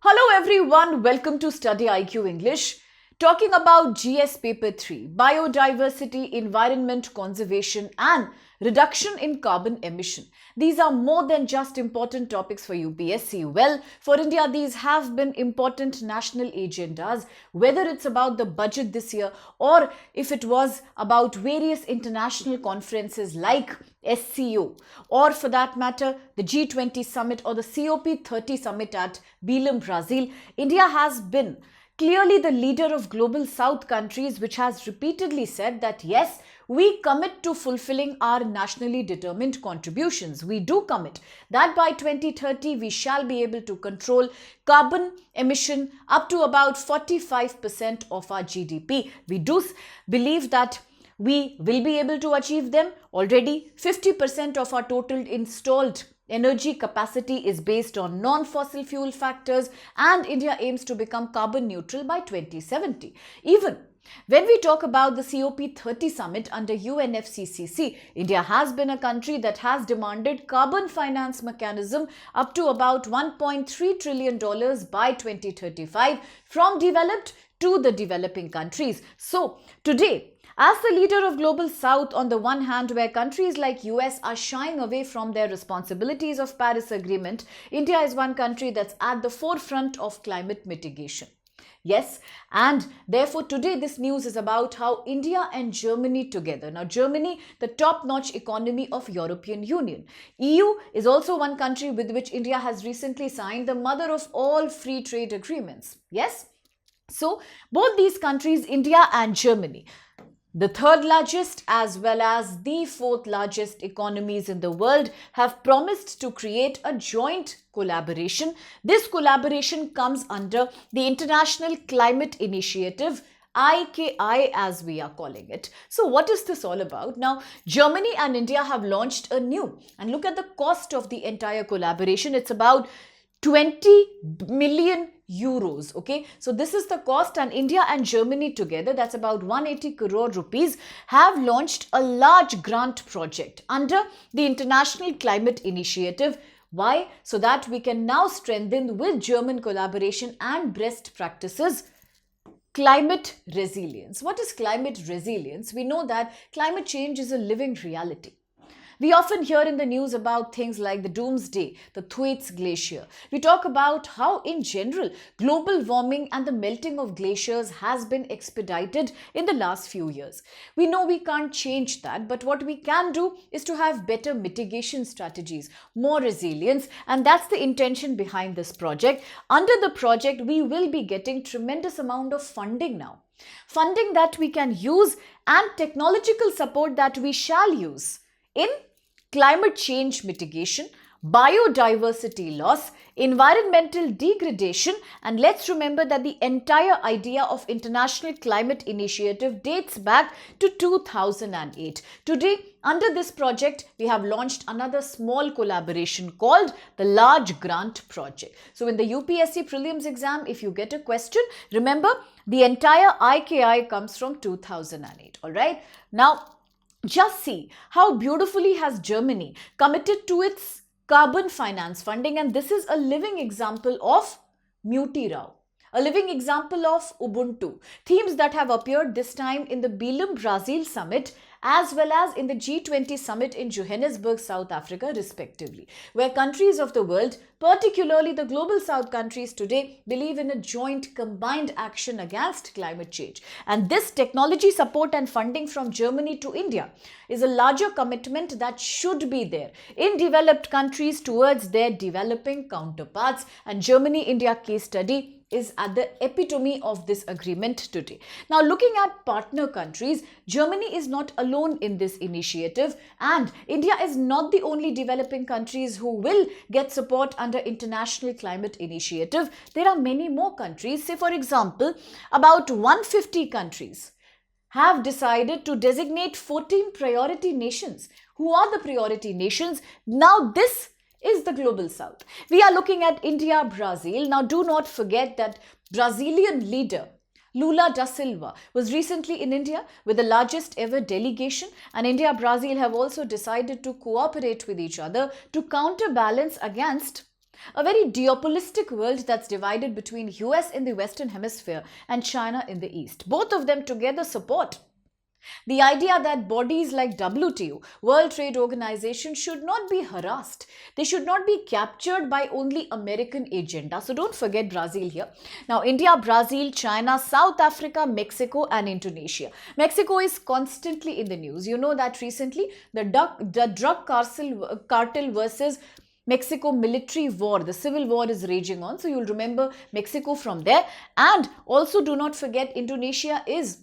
Hello everyone, welcome to StudyIQ English. Talking about GS Paper 3, Biodiversity, Environment Conservation and Reduction in Carbon Emission. These are more than just important topics for UPSC. Well, for India, these have been important national agendas, whether it's about the budget this year or if it was about various international conferences like SCO, or for that matter, the G20 summit or the COP30 summit at Belém, Brazil. India has been clearly the leader of global South countries, which has repeatedly said that yes, we commit to fulfilling our nationally determined contributions. We do commit that by 2030 we shall be able to control carbon emission up to about 45% of our GDP. We do believe that we will be able to achieve them. Already 50% of our total installed energy capacity is based on non-fossil fuel factors, and India aims to become carbon neutral by 2070. Even when we talk about the COP30 summit under UNFCCC, India has been a country that has demanded carbon finance mechanism up to about $1.3 trillion by 2035 from developed to the developing countries. So today, as the leader of Global South, on the one hand, where countries like US are shying away from their responsibilities of Paris Agreement, India is one country that's at the forefront of climate mitigation. Yes, and therefore today this news is about how India and Germany together. Now Germany, the top-notch economy of European Union. EU is also one country with which India has recently signed the mother of all free trade agreements. Yes? So both these countries, India and Germany, the third largest as well as the fourth largest economies in the world, have promised to create a joint collaboration. This collaboration comes under the International Climate Initiative, IKI as we are calling it. So what is this all about? Now, Germany and India have launched a new, and look at the cost of the entire collaboration. It's about 20 million euros. Okay, so this is the cost, and India and Germany together, that's about 180 crore rupees, have launched a large grant project under the International Climate Initiative. Why? So that we can now strengthen with German collaboration and best practices climate resilience. What is climate resilience? We know that climate change is a living reality. We often hear in the news about things like the doomsday, the Thwaites Glacier. We talk about how, in general, global warming and the melting of glaciers has been expedited in the last few years. We know we can't change that, but what we can do is to have better mitigation strategies, more resilience, and that's the intention behind this project. Under the project, we will be getting tremendous amount of funding now. Funding that we can use and technological support that we shall use in climate change mitigation, biodiversity loss, environmental degradation, and let's remember that the entire idea of International Climate Initiative dates back to 2008. Today, under this project, we have launched another small collaboration called the Large Grant Project. So in the UPSC Prelims exam, if you get a question, remember the entire IKI comes from 2008. All right. Now, just see how beautifully has Germany committed to its carbon finance funding, and this is a living example of Mutirao, a living example of Ubuntu, themes that have appeared this time in the Belém, Brazil summit as well as in the G20 summit in Johannesburg, South Africa, respectively, where countries of the world, particularly the global South countries today, believe in a joint combined action against climate change. And this technology support and funding from Germany to India is a larger commitment that should be there in developed countries towards their developing counterparts. And Germany-India case study is at the epitome of this agreement today. Now, looking at partner countries, Germany is not alone in this initiative, and India is not the only developing countries who will get support under International Climate Initiative. There are many more countries. Say, for example, about 150 countries have decided to designate 14 priority nations. Who are the priority nations? Now, this is the global South. We are looking at India, Brazil. Now, do not forget that Brazilian leader Lula da Silva was recently in India with the largest ever delegation, and India, Brazil have also decided to cooperate with each other to counterbalance against A very duopolistic world that's divided between US in the Western Hemisphere and China in the East. Both of them together support the idea that bodies like WTO, World Trade Organization, should not be harassed. They should not be captured by only American agenda. So don't forget Brazil here. Now, India, Brazil, China, South Africa, Mexico and Indonesia. Mexico is constantly in the news. You know that recently the drug cartel versus Mexico military war, the civil war is raging on. So you'll remember Mexico from there. And also do not forget Indonesia is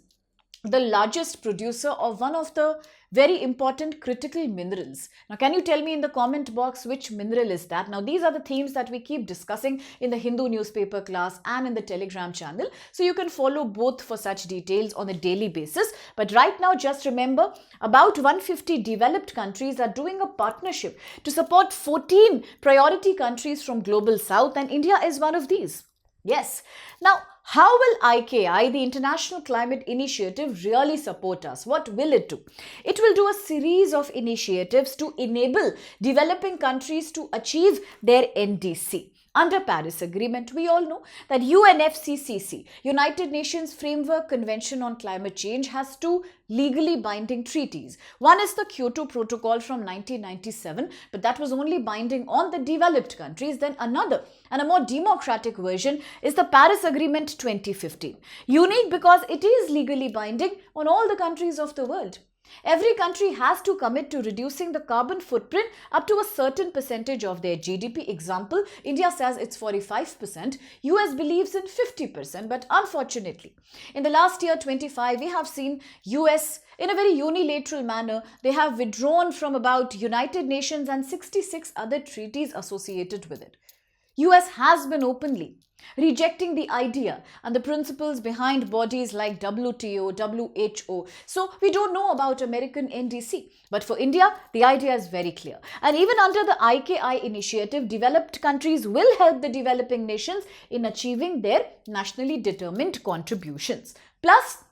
the largest producer of one of the very important critical minerals. Now, can you tell me in the comment box which mineral is that? Now, these are the themes that we keep discussing in the Hindu newspaper class and in the Telegram channel. So you can follow both for such details on a daily basis. But right now, just remember, about 150 developed countries are doing a partnership to support 14 priority countries from Global South, and India is one of these. Yes. Now, how will IKI, the International Climate Initiative, really support us? What will it do? It will do a series of initiatives to enable developing countries to achieve their NDC. Under Paris Agreement, we all know that UNFCCC, United Nations Framework Convention on Climate Change, has two legally binding treaties. One is the Kyoto Protocol from 1997, but that was only binding on the developed countries. Then another and a more democratic version is the Paris Agreement 2015. Unique because it is legally binding on all the countries of the world. Every country has to commit to reducing the carbon footprint up to a certain percentage of their GDP. Example, India says it's 45%, US believes in 50%, but unfortunately, in the last year 25, we have seen US in a very unilateral manner, they have withdrawn from about United Nations and 66 other treaties associated with it. US has been openly rejecting the idea and the principles behind bodies like WTO, WHO. So we don't know about American NDC. But for India, the idea is very clear. And even under the IKI initiative, developed countries will help the developing nations in achieving their nationally determined contributions. Plus,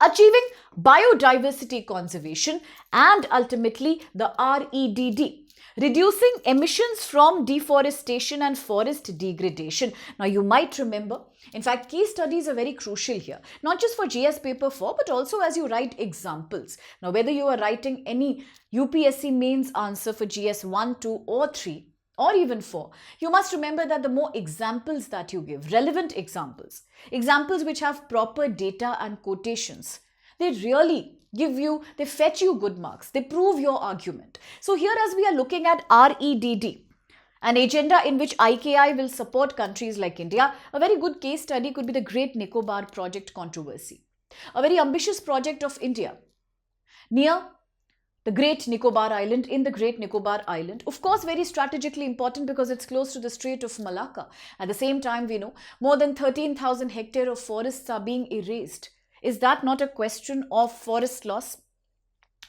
achieving biodiversity conservation and ultimately the REDD. Reducing emissions from deforestation and forest degradation. Now, you might remember, in fact, case studies are very crucial here, not just for GS paper 4, but also as you write examples. Now, whether you are writing any UPSC mains answer for GS 1, 2 or 3, or even 4, you must remember that the more examples that you give, relevant examples which have proper data and quotations, they really they fetch you good marks. They prove your argument. So here as we are looking at REDD, an agenda in which IKI will support countries like India, a very good case study could be the Great Nicobar Project controversy. A very ambitious project of India near the Great Nicobar Island, in the Great Nicobar Island. Of course, very strategically important because it's close to the Strait of Malacca. At the same time, we know more than 13,000 hectares of forests are being erased. Is that not a question of forest loss,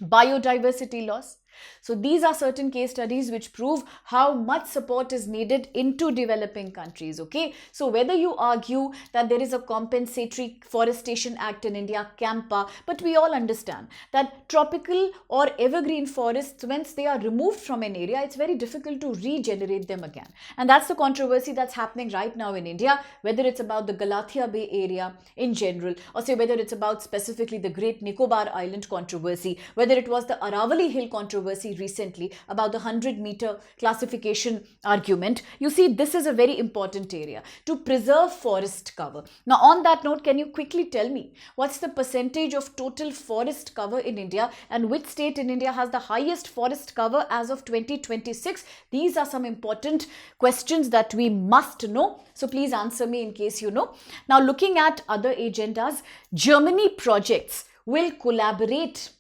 biodiversity loss? So these are certain case studies which prove how much support is needed into developing countries, okay? So whether you argue that there is a compensatory forestation act in India, CAMPA, but we all understand that tropical or evergreen forests, once they are removed from an area, it's very difficult to regenerate them again. And that's the controversy that's happening right now in India, whether it's about the Galathea Bay area in general, or say whether it's about specifically the Great Nicobar Island controversy, whether it was the Aravali Hill controversy recently about the 100-meter classification argument. You see, this is a very important area to preserve forest cover. Now, on that note, can you quickly tell me what's the percentage of total forest cover in India and which state in India has the highest forest cover as of 2026? These are some important questions that we must know. So please answer me in case you know. Now, looking at other agendas, Germany projects will collaborate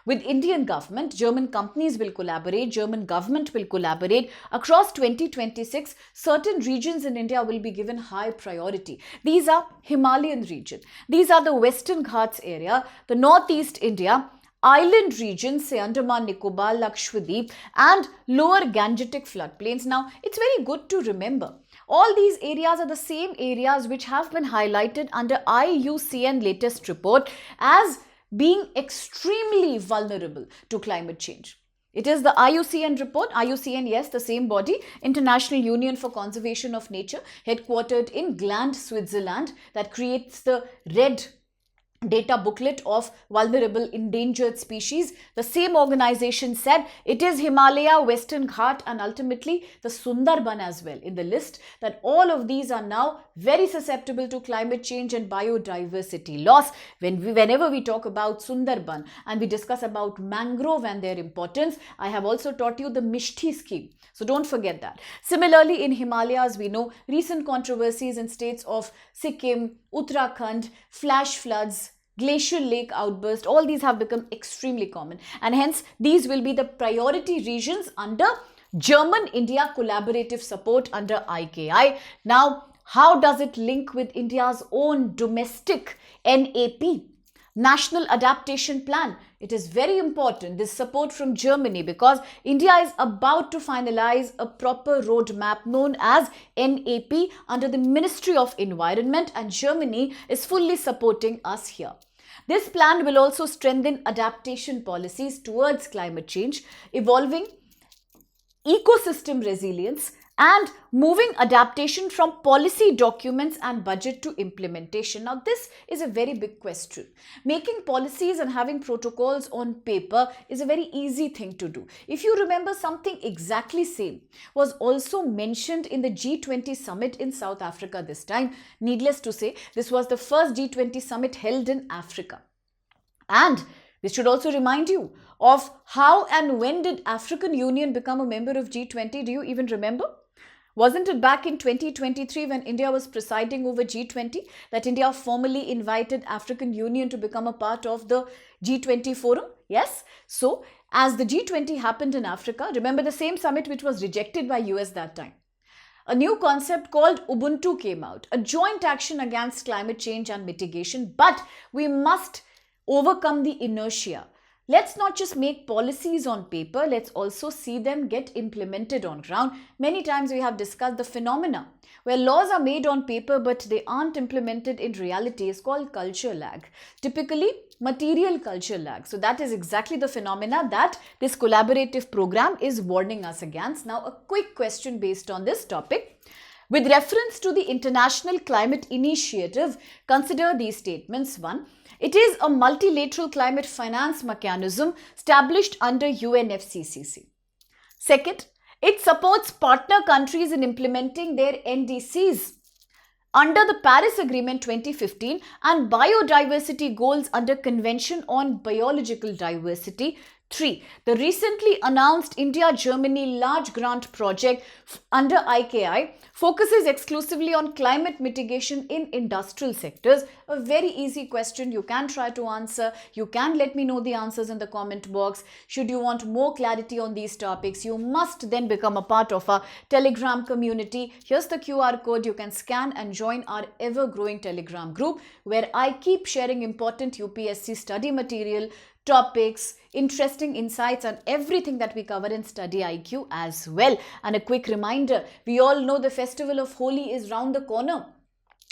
with Indian government. German companies will collaborate, German government will collaborate. Across 2026, certain regions in India will be given high priority. These are Himalayan region. These are the Western Ghats area, the Northeast India, island regions, say Andaman, Nicobar, Lakshadweep, and lower Gangetic floodplains. Now, it's very good to remember, all these areas are the same areas which have been highlighted under IUCN latest report as being extremely vulnerable to climate change. It is the IUCN report. IUCN, yes, the same body, International Union for Conservation of Nature, headquartered in Gland, Switzerland, that creates the red data booklet of vulnerable endangered species. The same organization said it is Himalaya, Western Ghat, and ultimately the Sundarban as well in the list, that all of these are now very susceptible to climate change and biodiversity loss. Whenever we talk about Sundarban and we discuss about mangrove and their importance, I have also taught you the Mishti scheme. So don't forget that. Similarly, in Himalayas, we know recent controversies in states of Sikkim, Uttarakhand, flash floods, glacial lake outburst, all these have become extremely common, and hence these will be the priority regions under German-India collaborative support under IKI. Now, how does it link with India's own domestic NAP, National Adaptation Plan? It is very important, this support from Germany, because India is about to finalize a proper roadmap known as NAP under the Ministry of Environment, and Germany is fully supporting us here. This plan will also strengthen adaptation policies towards climate change, evolving ecosystem resilience, and moving adaptation from policy documents and budget to implementation. Now, this is a very big question. Making policies and having protocols on paper is a very easy thing to do. If you remember, something exactly same was also mentioned in the G20 summit in South Africa this time. Needless to say, this was the first G20 summit held in Africa. And this should also remind you of how and when did African Union become a member of G20? Do you even remember? Wasn't it back in 2023 when India was presiding over G20 that India formally invited African Union to become a part of the G20 forum? Yes. So, as the G20 happened in Africa, remember the same summit which was rejected by US that time. A new concept called Ubuntu came out, a joint action against climate change and mitigation, but we must overcome the inertia. Let's not just make policies on paper, let's also see them get implemented on ground. Many times we have discussed the phenomena where laws are made on paper but they aren't implemented in reality is called culture lag. Typically, material culture lag. So that is exactly the phenomena that this collaborative program is warning us against. Now, a quick question based on this topic. With reference to the International Climate Initiative, consider these statements. 1. It is a multilateral climate finance mechanism established under UNFCCC. 2nd, it supports partner countries in implementing their NDCs under the Paris Agreement 2015 and biodiversity goals under Convention on Biological Diversity. 3. The recently announced India-Germany large grant project under IKI focuses exclusively on climate mitigation in industrial sectors. A very easy question you can try to answer. You can let me know the answers in the comment box. Should you want more clarity on these topics, you must then become a part of our Telegram community. Here's the QR code. You can scan and join our ever-growing Telegram group where I keep sharing important UPSC study material, topics, interesting insights and everything that we cover in StudyIQ as well. And a quick reminder, we all know the festival of Holi is round the corner.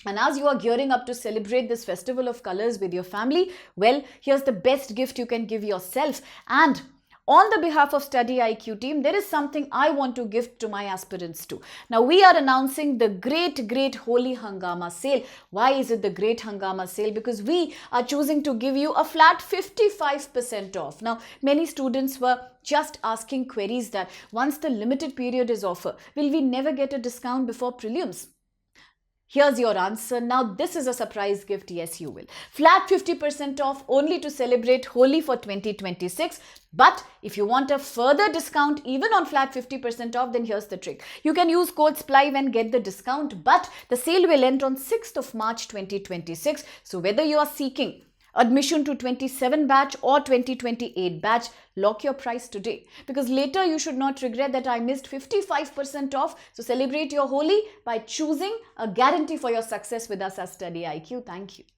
And as you are gearing up to celebrate this festival of colors with your family, well, here's the best gift you can give yourself. And on the behalf of StudyIQ team, there is something I want to give to my aspirants too. Now, we are announcing the great Holi Hangama sale. Why is it the great Hangama sale? Because we are choosing to give you a flat 55% off. Now, many students were just asking queries that once the limited period is over, will we never get a discount before prelims? Here's your answer. Now, this is a surprise gift. Yes, you will. Flat 50% off only to celebrate Holi for 2026. But if you want a further discount even on flat 50% off, then here's the trick. You can use code SPLIVE and get the discount, but the sale will end on 6th of March 2026. So whether you are seeking admission to 27 batch or 2028 batch, lock your price today, because later you should not regret that I missed 55% off. So celebrate your Holi by choosing a guarantee for your success with us as StudyIQ. Thank you.